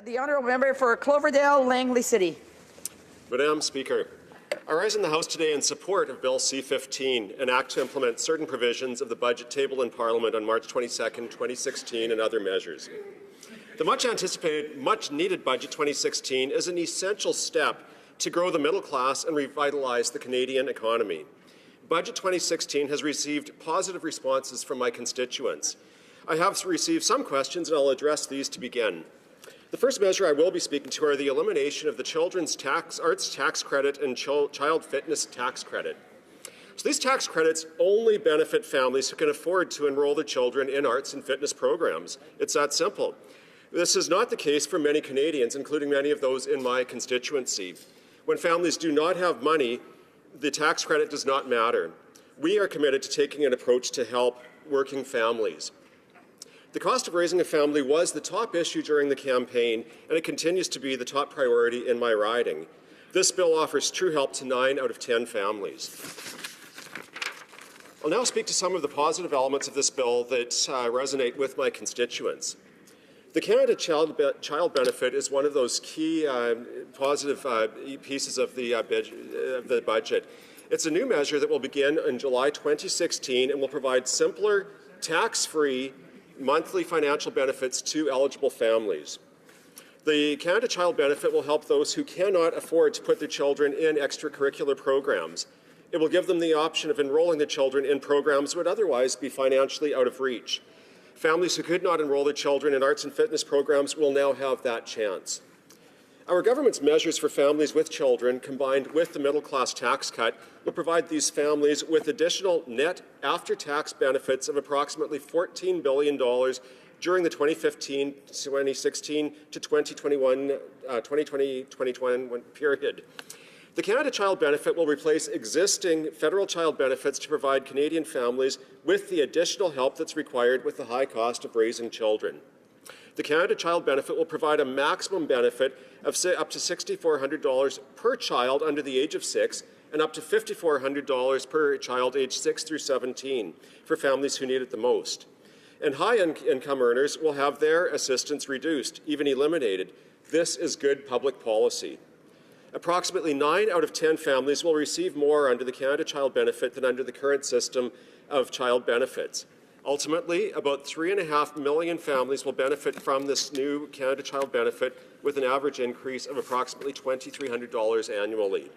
The honourable member for Cloverdale, Langley City. Madam Speaker, I rise in the House today in support of Bill C-15, an act to implement certain provisions of the budget tabled in Parliament on March 22, 2016, and other measures. The much-anticipated, much-needed Budget 2016 is an essential step to grow the middle class and revitalize the Canadian economy. Budget 2016 has received positive responses from my constituents. I have received some questions, and I'll address these to begin. The first measure I will be speaking to are the elimination of the Children's Arts Tax Credit and Child Fitness Tax Credit. So these tax credits only benefit families who can afford to enroll their children in arts and fitness programs. It's that simple. This is not the case for many Canadians, including many of those in my constituency. When families do not have money, the tax credit does not matter. We are committed to taking an approach to help working families. The cost of raising a family was the top issue during the campaign, and it continues to be the top priority in my riding. This bill offers true help to 9 out of 10 families. I'll now speak to some of the positive elements of this bill that resonate with my constituents. The Canada Child Benefit is one of those key positive pieces of the budget. It's a new measure that will begin in July 2016 and will provide simpler, tax-free monthly financial benefits to eligible families. The Canada Child Benefit will help those who cannot afford to put their children in extracurricular programs. It will give them the option of enrolling their children in programs that would otherwise be financially out of reach. Families who could not enroll their children in arts and fitness programs will now have that chance. Our government's measures for families with children, combined with the middle-class tax cut, will provide these families with additional net after-tax benefits of approximately $14 billion during the 2015-2016 to 2020-2021 period. The Canada Child Benefit will replace existing federal child benefits to provide Canadian families with the additional help that's required with the high cost of raising children. The Canada Child Benefit will provide a maximum benefit of up to $6,400 per child under the age of 6 and up to $5,400 per child aged 6 through 17 for families who need it the most. And high-income earners will have their assistance reduced, even eliminated. This is good public policy. Approximately 9 out of 10 families will receive more under the Canada Child Benefit than under the current system of child benefits. Ultimately, about 3.5 million families will benefit from this new Canada Child Benefit with an average increase of approximately $2,300 annually.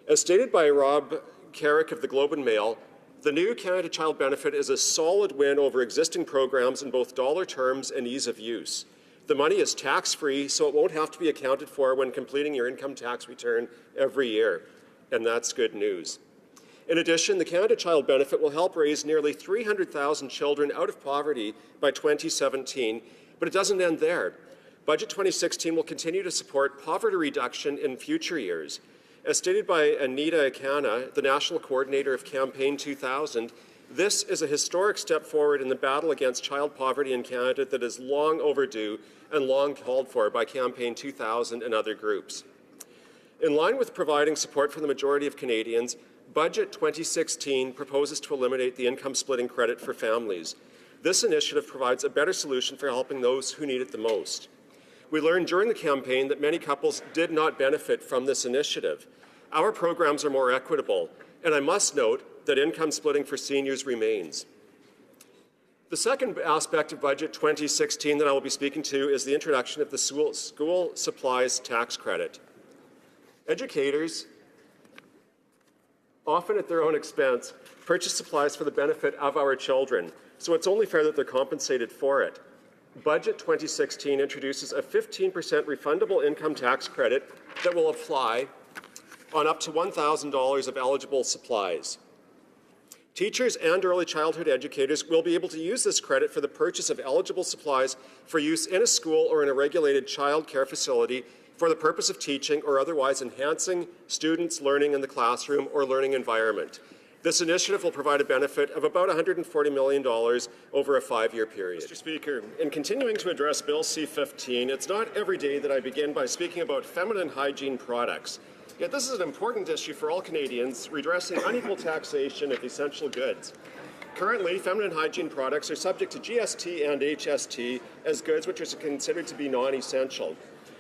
As stated by Rob Carrick of the Globe and Mail, the new Canada Child Benefit is a solid win over existing programs in both dollar terms and ease of use. The money is tax-free, so it won't have to be accounted for when completing your income tax return every year, and that's good news. In addition, the Canada Child Benefit will help raise nearly 300,000 children out of poverty by 2017, but it doesn't end there. Budget 2016 will continue to support poverty reduction in future years. As stated by Anita Akana, the National Coordinator of Campaign 2000, this is a historic step forward in the battle against child poverty in Canada that is long overdue and long called for by Campaign 2000 and other groups. In line with providing support for the majority of Canadians, Budget 2016 proposes to eliminate the income splitting credit for families. This initiative provides a better solution for helping those who need it the most. We learned during the campaign that many couples did not benefit from this initiative. Our programs are more equitable, and I must note that income splitting for seniors remains. The second aspect of Budget 2016 that I will be speaking to is the introduction of the school supplies tax credit. Educators, often at their own expense, purchase supplies for the benefit of our children, so it's only fair that they're compensated for it. Budget 2016 introduces a 15% refundable income tax credit that will apply on up to $1,000 of eligible supplies. Teachers and early childhood educators will be able to use this credit for the purchase of eligible supplies for use in a school or in a regulated child care facility for the purpose of teaching or otherwise enhancing students' learning in the classroom or learning environment. This initiative will provide a benefit of about $140 million over a 5-year period. Mr. Speaker, in continuing to address Bill C-15, it's not every day that I begin by speaking about feminine hygiene products. Yet this is an important issue for all Canadians, redressing unequal taxation of essential goods. Currently, feminine hygiene products are subject to GST and HST as goods which are considered to be non-essential.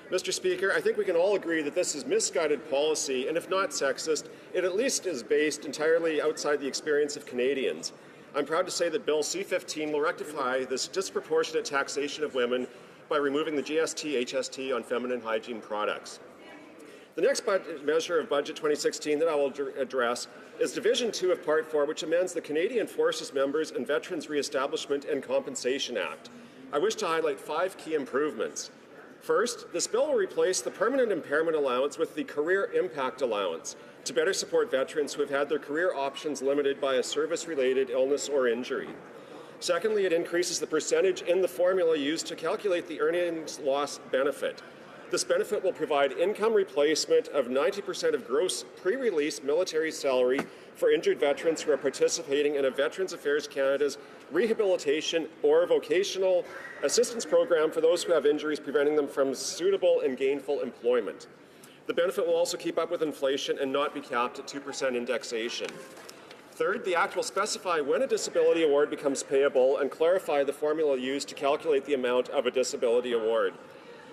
Mr. Speaker, I think we can all agree that this is misguided policy, and if not sexist, it at least is based entirely outside the experience of Canadians. I'm proud to say that Bill C-15 will rectify this disproportionate taxation of women by removing the GST, HST on feminine hygiene products. The next measure of Budget 2016 that I will address is Division 2 of Part 4, which amends the Canadian Forces Members and Veterans Re-establishment and Compensation Act. I wish to highlight 5 key improvements. First, this bill will replace the permanent impairment allowance with the career impact allowance to better support veterans who have had their career options limited by a service-related illness or injury. Secondly, it increases the percentage in the formula used to calculate the earnings loss benefit. This benefit will provide income replacement of 90% of gross pre-release military salary for injured veterans who are participating in a Veterans Affairs Canada's rehabilitation or vocational assistance program for those who have injuries preventing them from suitable and gainful employment. The benefit will also keep up with inflation and not be capped at 2% indexation. Third, the Act will specify when a disability award becomes payable and clarify the formula used to calculate the amount of a disability award.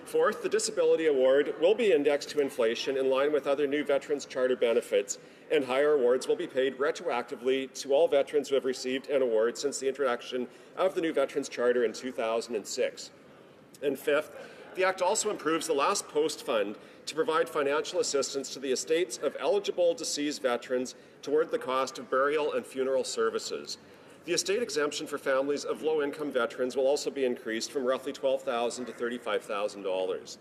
Fourth, the disability award will be indexed to inflation in line with other new Veterans Charter benefits, and higher awards will be paid retroactively to all veterans who have received an award since the introduction of the new Veterans Charter in 2006. And fifth, the Act also improves the Last Post Fund to provide financial assistance to the estates of eligible deceased veterans toward the cost of burial and funeral services. The estate exemption for families of low-income veterans will also be increased from roughly $12,000 to $35,000.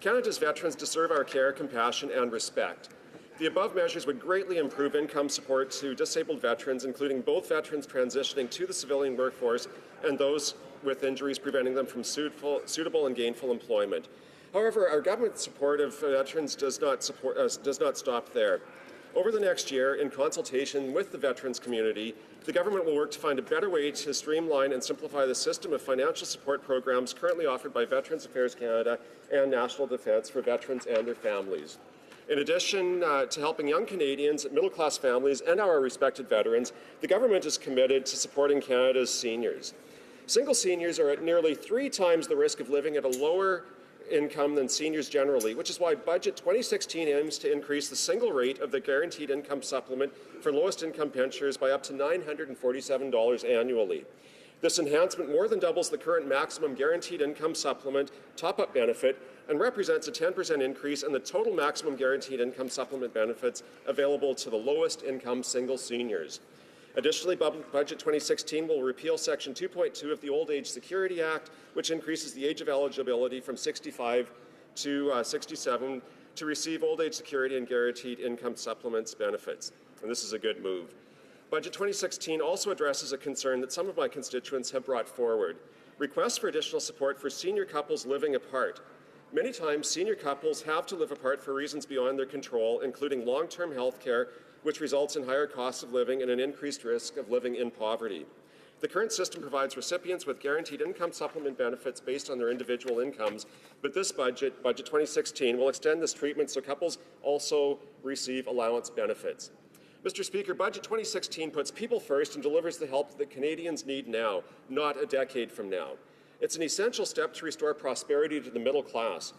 Canada's veterans deserve our care, compassion, and respect. The above measures would greatly improve income support to disabled veterans, including both veterans transitioning to the civilian workforce and those with injuries preventing them from suitable and gainful employment. However, our government support of veterans does not stop there. Over the next year, in consultation with the veterans community, the government will work to find a better way to streamline and simplify the system of financial support programs currently offered by Veterans Affairs Canada and National Defence for veterans and their families. In addition to helping young Canadians, middle-class families, and our respected veterans, the government is committed to supporting Canada's seniors. Single seniors are at nearly 3 times the risk of living at a lower income than seniors generally, which is why Budget 2016 aims to increase the single rate of the guaranteed income supplement for lowest income pensioners by up to $947 annually. This enhancement more than doubles the current maximum guaranteed income supplement top-up benefit and represents a 10% increase in the total maximum guaranteed income supplement benefits available to the lowest income single seniors. Additionally, Budget 2016 will repeal Section 2.2 of the Old Age Security Act, which increases the age of eligibility from 65 to 67 to receive old age security and guaranteed income supplements benefits. And this is a good move. Budget 2016 also addresses a concern that some of my constituents have brought forward: requests for additional support for senior couples living apart. Many times, senior couples have to live apart for reasons beyond their control, including long-term health care, which results in higher costs of living and an increased risk of living in poverty. The current system provides recipients with guaranteed income supplement benefits based on their individual incomes, but this budget, Budget 2016, will extend this treatment so couples also receive allowance benefits. Mr. Speaker, Budget 2016 puts people first and delivers the help that Canadians need now, not a decade from now. It's an essential step to restore prosperity to the middle class.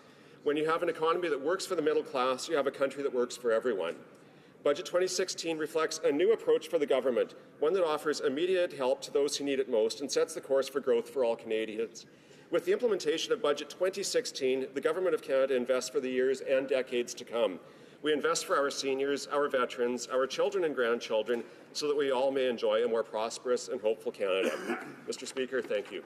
When you have an economy that works for the middle class, you have a country that works for everyone. Budget 2016 reflects a new approach for the government, one that offers immediate help to those who need it most and sets the course for growth for all Canadians. With the implementation of Budget 2016, the Government of Canada invests for the years and decades to come. We invest for our seniors, our veterans, our children and grandchildren, so that we all may enjoy a more prosperous and hopeful Canada. Mr. Speaker, thank you.